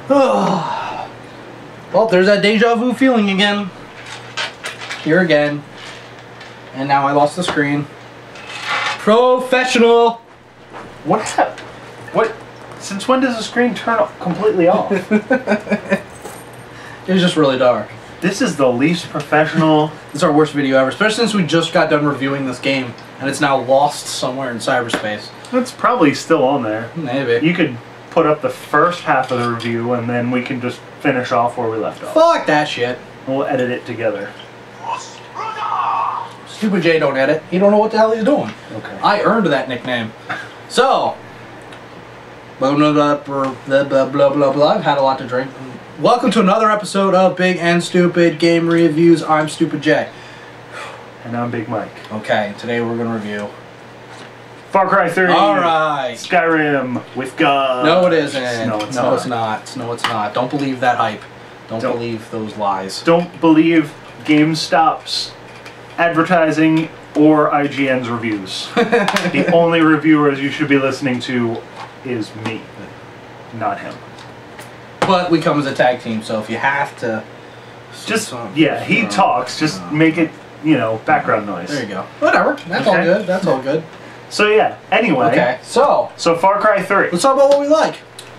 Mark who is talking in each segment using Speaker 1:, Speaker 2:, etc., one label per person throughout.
Speaker 1: Well, there's that deja vu feeling again. Here again. And now I lost the screen. Professional!
Speaker 2: What? Since when does the screen turn completely off?
Speaker 1: It was just really dark.
Speaker 2: This is the least professional.
Speaker 1: It's our worst video ever, especially since we just got done reviewing this game and it's now lost somewhere in cyberspace.
Speaker 2: It's probably still on there.
Speaker 1: Maybe.
Speaker 2: You could put up the first half of the review and then we can just finish off where we left off.
Speaker 1: Fuck that shit.
Speaker 2: We'll edit it together.
Speaker 1: Stupid J don't edit. He don't know what the hell he's doing.
Speaker 2: Okay.
Speaker 1: I earned that nickname. So, blah blah blah blah blah blah blah blah. I've had a lot to drink. Welcome to another episode of Big and Stupid Game Reviews. I'm Stupid J.
Speaker 2: And I'm Big Mike.
Speaker 1: Okay, today we're gonna review
Speaker 2: Far Cry 3.
Speaker 1: Alright.
Speaker 2: Skyrim with guns.
Speaker 1: No it isn't.
Speaker 2: No it's
Speaker 1: no,
Speaker 2: not.
Speaker 1: It's not. No it's not. Don't believe that hype. Don't believe those lies.
Speaker 2: Don't believe GameStop's advertising or IGN's reviews. The only reviewers you should be listening to is me, not him.
Speaker 1: But we come as a tag team, so if you have to
Speaker 2: Just, yeah, he talks, just make it, you know, background noise.
Speaker 1: There you go. Whatever. That's all good. That's all good.
Speaker 2: So yeah, anyway.
Speaker 1: Okay, so
Speaker 2: Far Cry 3.
Speaker 1: let's talk about what we like.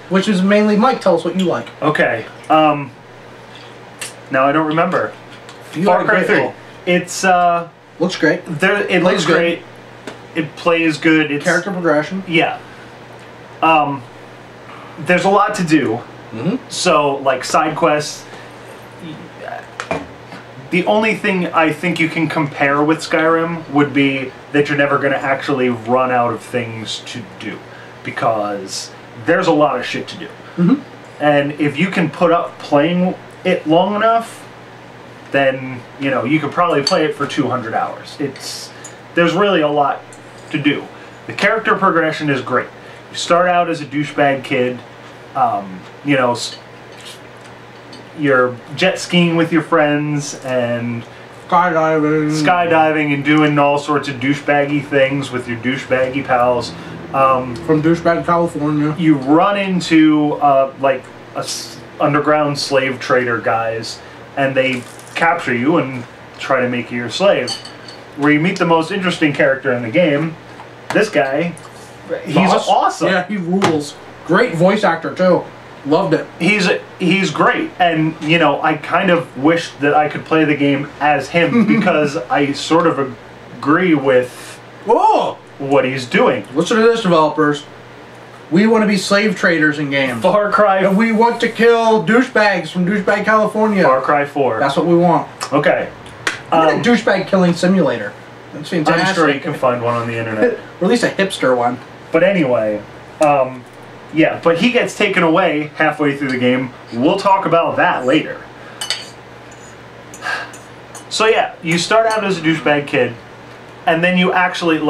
Speaker 1: Which is mainly Mike. Tell us what you like.
Speaker 2: Okay. Now I don't remember. Far Cry 3. It's
Speaker 1: looks great.
Speaker 2: It looks great. It plays good. It's
Speaker 1: Character progression.
Speaker 2: Yeah. There's a lot to do. So like side quests. The only thing I think you can compare with Skyrim would be that you're never going to actually run out of things to do, because there's a lot of shit to do. And if you can put up playing it long enough, then, you know, you could probably play it for 200 hours. There's really a lot to do. The character progression is great. You start out as a douchebag kid, you know, you're jet skiing with your friends and skydiving and doing all sorts of douchebaggy things with your douchebaggy pals.
Speaker 1: From douchebag California.
Speaker 2: You run into like underground slave trader guys, and they capture you and try to make you your slave. Where you meet the most interesting character in the game, this guy. He's
Speaker 1: Vaas.
Speaker 2: awesome.
Speaker 1: Yeah, he rules. Great voice actor too. Loved it.
Speaker 2: He's great, and you know, I kind of wish that I could play the game as him because I sort of agree with what he's doing.
Speaker 1: Listen to this, developers. We want to be slave traders in games.
Speaker 2: Far Cry.
Speaker 1: And we want to kill douchebags from douchebag California.
Speaker 2: Far Cry 4.
Speaker 1: That's what we want.
Speaker 2: Okay.
Speaker 1: A douchebag killing simulator. That's fantastic.
Speaker 2: I'm sure you can find one on the internet.
Speaker 1: Or at least a hipster one.
Speaker 2: But anyway, yeah, but he gets taken away halfway through the game. We'll talk about that later. So yeah, you start out as a douchebag kid, and then you actually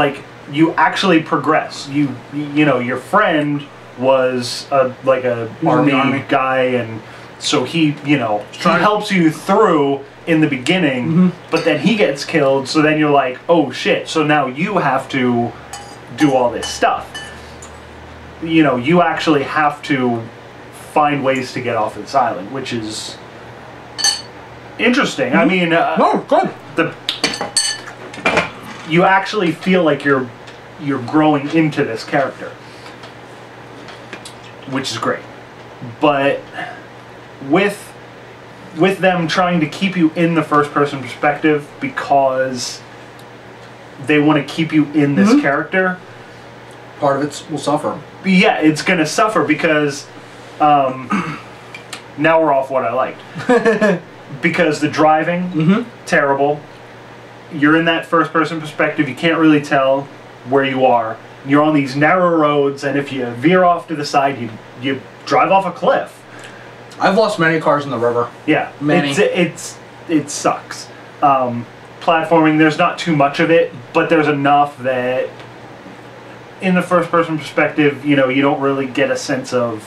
Speaker 2: progress. You know, your friend was like a army guy, and so he, you know, he helps you through in the beginning, but then he gets killed, so then you're like, oh shit, so now you have to do all this stuff. You know, you actually have to find ways to get off this island, which is interesting. I mean,
Speaker 1: no, good.
Speaker 2: You actually feel like you're growing into this character, which is great. But with them trying to keep you in the first-person perspective because they want to keep you in this character,
Speaker 1: part of it will suffer.
Speaker 2: Yeah, it's going to suffer because now we're off what I liked. Because the driving, terrible. You're in that first-person perspective. You can't really tell where you are. You're on these narrow roads, and if you veer off to the side, you drive off a cliff.
Speaker 1: I've lost many cars in the river.
Speaker 2: Yeah,
Speaker 1: many.
Speaker 2: It sucks. Platforming, there's not too much of it, but there's enough that in the first-person perspective, you know, you don't really get a sense of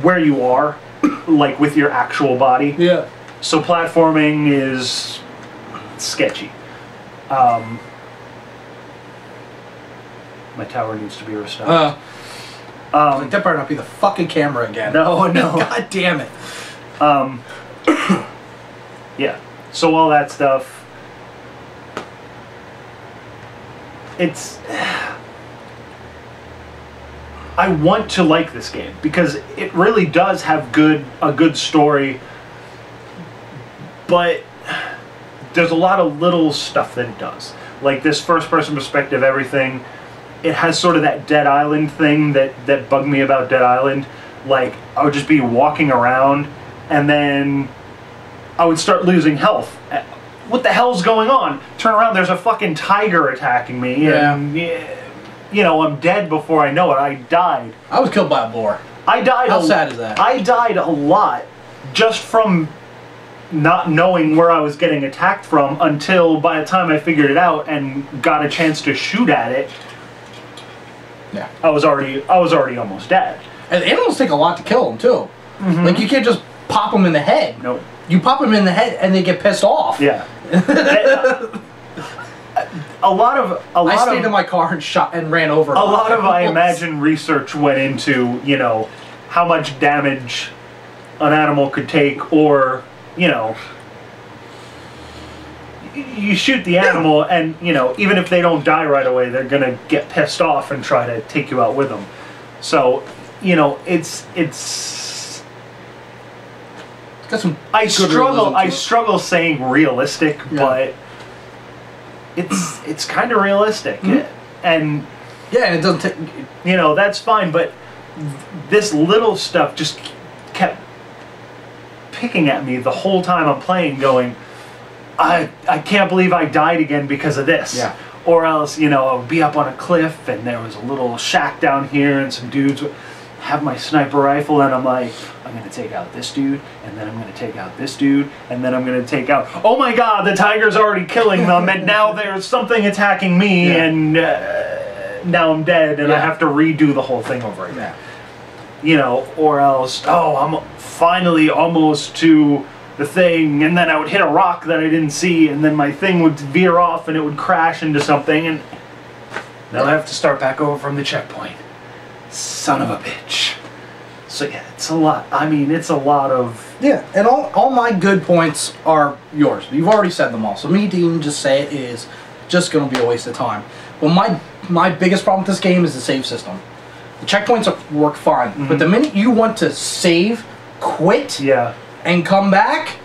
Speaker 2: where you are, like with your actual body.
Speaker 1: Yeah.
Speaker 2: So platforming is sketchy. My tower needs to be restocked.
Speaker 1: Like, that better not be the fucking camera again.
Speaker 2: No, no.
Speaker 1: God damn it.
Speaker 2: Yeah. So all that stuff. It's. I want to like this game because it really does have a good story, but there's a lot of little stuff that it does. Like this first-person perspective, everything. It has sort of that Dead Island thing that bugged me about Dead Island. Like, I would just be walking around, and then I would start losing health. What the hell's going on? Turn around, there's a fucking tiger attacking me, and, you know, I'm dead before I know it. I died.
Speaker 1: I was killed by a boar.
Speaker 2: I died.
Speaker 1: How sad is that?
Speaker 2: I died a lot just from not knowing where I was getting attacked from until by the time I figured it out and got a chance to shoot at it.
Speaker 1: Yeah.
Speaker 2: I was already almost dead.
Speaker 1: And animals take a lot to kill them too.
Speaker 2: Mm-hmm.
Speaker 1: Like you can't just pop them in the head.
Speaker 2: Nope.
Speaker 1: You pop them in the head and they get pissed off.
Speaker 2: Yeah. I
Speaker 1: stayed in my car and shot and ran over.
Speaker 2: A lot of, I imagine, research went into, you know, how much damage an animal could take, or, you know, you shoot the animal and, you know, even if they don't die right away, they're gonna get pissed off and try to take you out with them. So, you know, it's
Speaker 1: got some
Speaker 2: I struggle saying realistic, but it's kind of realistic. And
Speaker 1: yeah, and it doesn't take,
Speaker 2: you know, that's fine, but this little stuff just kept picking at me the whole time I'm playing, going, I can't believe I died again because of this.
Speaker 1: Yeah.
Speaker 2: Or else, you know, I would be up on a cliff and there was a little shack down here and some dudes would have my sniper rifle, and I'm like, I'm going to take out this dude, and then I'm going to take out this dude, and then I'm going to take out, oh my god, the tiger's already killing them, and now there's something attacking me, and now I'm dead, and I have to redo the whole thing over again.
Speaker 1: Yeah.
Speaker 2: You know, or else, oh, I'm finally almost to the thing, and then I would hit a rock that I didn't see, and then my thing would veer off and it would crash into something, and then I have to start back over from the checkpoint. Son of a bitch. So yeah, it's a lot. I mean, it's a lot of...
Speaker 1: Yeah, and all my good points are yours. You've already said them all. So me to even just say it is just going to be a waste of time. Well, my biggest problem with this game is the save system. The checkpoints work fine, but the minute you want to save, quit, and come back,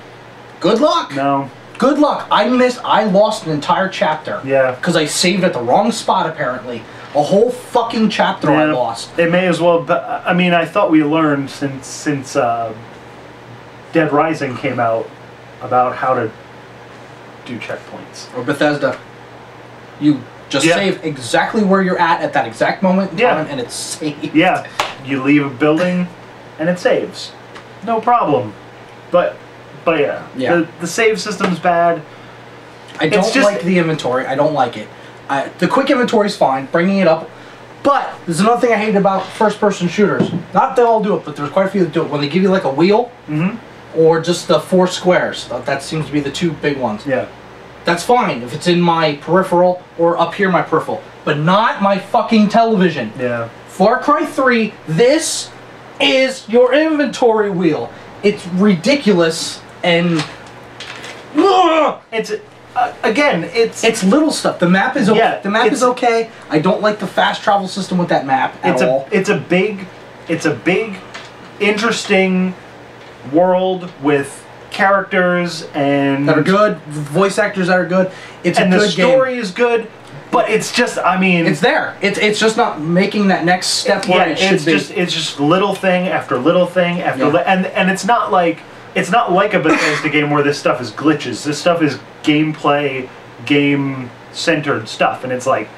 Speaker 1: good luck.
Speaker 2: No.
Speaker 1: Good luck. I lost an entire chapter.
Speaker 2: Yeah.
Speaker 1: Because I saved at the wrong spot, apparently. A whole fucking chapter I lost.
Speaker 2: It may as well, but I mean, I thought we learned since Dead Rising came out about how to do checkpoints.
Speaker 1: Or Bethesda. You just save exactly where you're at that exact moment in time, and it's saved.
Speaker 2: Yeah. You leave a building, and it saves. No problem. But yeah. The save system's bad.
Speaker 1: I don't like the inventory. I don't like it. The quick inventory is fine, bringing it up. But there's another thing I hate about first-person shooters. Not they all do it, but there's quite a few that do it. When they give you like a wheel, or just the 4 squares. That seems to be the 2 big ones.
Speaker 2: Yeah.
Speaker 1: That's fine if it's in my peripheral or up here my peripheral, but not my fucking television.
Speaker 2: Yeah.
Speaker 1: Far Cry 3, this is your inventory wheel. It's ridiculous, and
Speaker 2: it's again, it's
Speaker 1: little stuff. The map is okay.
Speaker 2: Yeah,
Speaker 1: the map is okay. I don't like the fast travel system with that map at all.
Speaker 2: It's a big, interesting world with characters and
Speaker 1: that are good, voice actors that are good. It's
Speaker 2: and
Speaker 1: a good
Speaker 2: the story
Speaker 1: game.
Speaker 2: is good, but it's just, I mean,
Speaker 1: it's there. It's just not making that next step where it should be.
Speaker 2: It's just little thing after little thing after and it's not like a Bethesda game where this stuff is glitches. This stuff is gameplay, game-centered stuff, and it's like,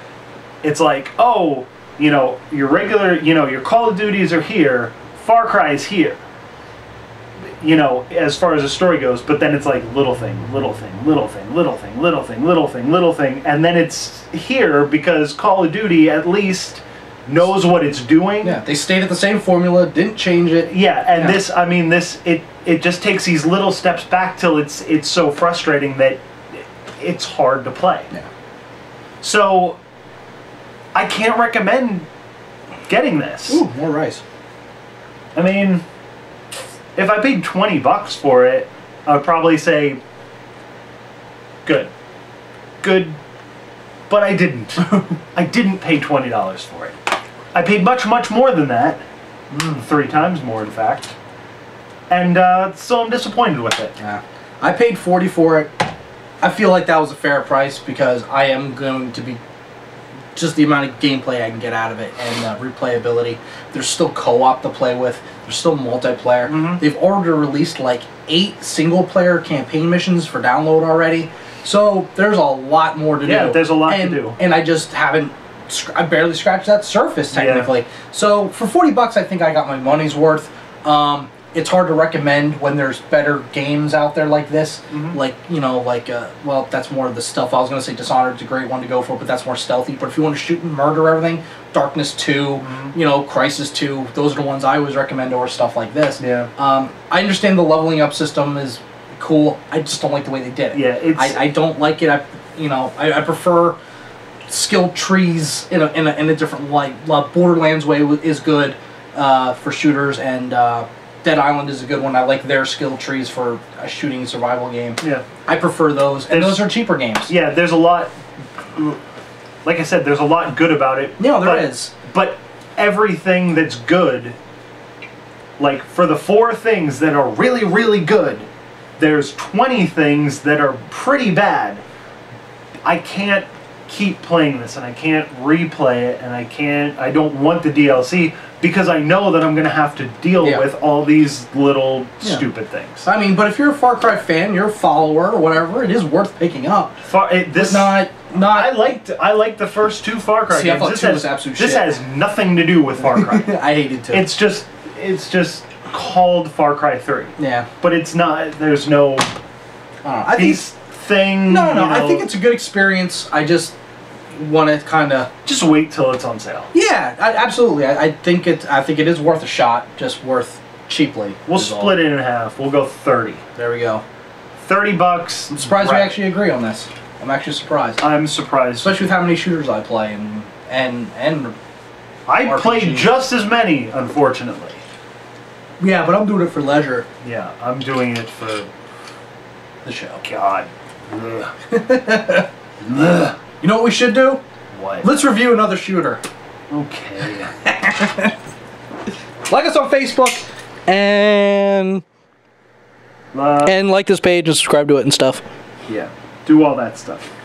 Speaker 2: oh, you know, your regular, you know, your Call of Duties are here, Far Cry is here, you know, as far as the story goes, but then it's like little thing, little thing, little thing, little thing, little thing, little thing, little thing, and then it's here because Call of Duty at least knows what it's doing.
Speaker 1: Yeah, they stayed at the same formula, didn't change it.
Speaker 2: Yeah, and this, I mean, it just takes these little steps back till it's so frustrating that it's hard to play.
Speaker 1: Yeah.
Speaker 2: So I can't recommend getting this.
Speaker 1: Ooh, more rice.
Speaker 2: I mean, if I paid $20 for it, I would probably say, good. Good. But I didn't. I didn't pay $20 for it. I paid much, much more than that. 3 times more, in fact. And so I'm disappointed with it.
Speaker 1: Yeah. I paid $40 for it. I feel like that was a fair price because I am going to be just the amount of gameplay I can get out of it and replayability. There's still co-op to play with. There's still multiplayer. They've already released like 8 single-player campaign missions for download already. So there's a lot more to do.
Speaker 2: Yeah, there's a lot to do.
Speaker 1: And I just haven't. I barely scratched that surface technically. So for $40, I think I got my money's worth. It's hard to recommend when there's better games out there like this. Like, you know, like, well, that's more of the stuff. I was going to say Dishonored's a great one to go for, but that's more stealthy. But if you want to shoot and murder everything, Darkness 2, you know, Crysis 2, those are the ones I always recommend over stuff like this.
Speaker 2: Yeah.
Speaker 1: I understand the leveling up system is cool. I just don't like the way they did it.
Speaker 2: Yeah, it's...
Speaker 1: I don't like it. I prefer skill trees in a different light. Borderlands way is good for shooters, and Dead Island is a good one. I like their skill trees for a shooting survival game. Yeah. I prefer those, and those are cheaper games.
Speaker 2: Yeah, there's a lot, like I said, there's a lot good about it.
Speaker 1: Yeah, there is.
Speaker 2: But everything that's good, like for the 4 things that are really, really good, there's 20 things that are pretty bad. I can't keep playing this, and I can't replay it, and I don't want the DLC, because I know that I'm going to have to deal with all these little stupid things.
Speaker 1: I mean, but if you're a Far Cry fan, you're a follower or whatever, it is worth picking up. I liked the first 2 Far Cry games. I thought 2 was absolute shit.
Speaker 2: This has nothing to do with Far Cry.
Speaker 1: I hate it too.
Speaker 2: It's just called Far Cry 3.
Speaker 1: Yeah.
Speaker 2: But it's not. There's no.
Speaker 1: I think
Speaker 2: thing.
Speaker 1: No, I think it's a good experience. I just want to kind of
Speaker 2: just wait till it's on sale.
Speaker 1: Yeah, absolutely. I think it is worth a shot. Just worth cheaply.
Speaker 2: We'll split it in half. We'll go 30.
Speaker 1: There we go.
Speaker 2: $30.
Speaker 1: I'm surprised we actually agree on this. I'm actually surprised.
Speaker 2: I'm surprised,
Speaker 1: especially with how many shooters I play and
Speaker 2: I
Speaker 1: RPG.
Speaker 2: played just as many, unfortunately.
Speaker 1: Yeah, but I'm doing it for leisure.
Speaker 2: Yeah, I'm doing it for
Speaker 1: the show.
Speaker 2: God.
Speaker 1: You know what we should do?
Speaker 2: What?
Speaker 1: Let's review another shooter.
Speaker 2: Okay.
Speaker 1: Like us on Facebook and like this page and subscribe to it and stuff.
Speaker 2: Yeah, do all that stuff.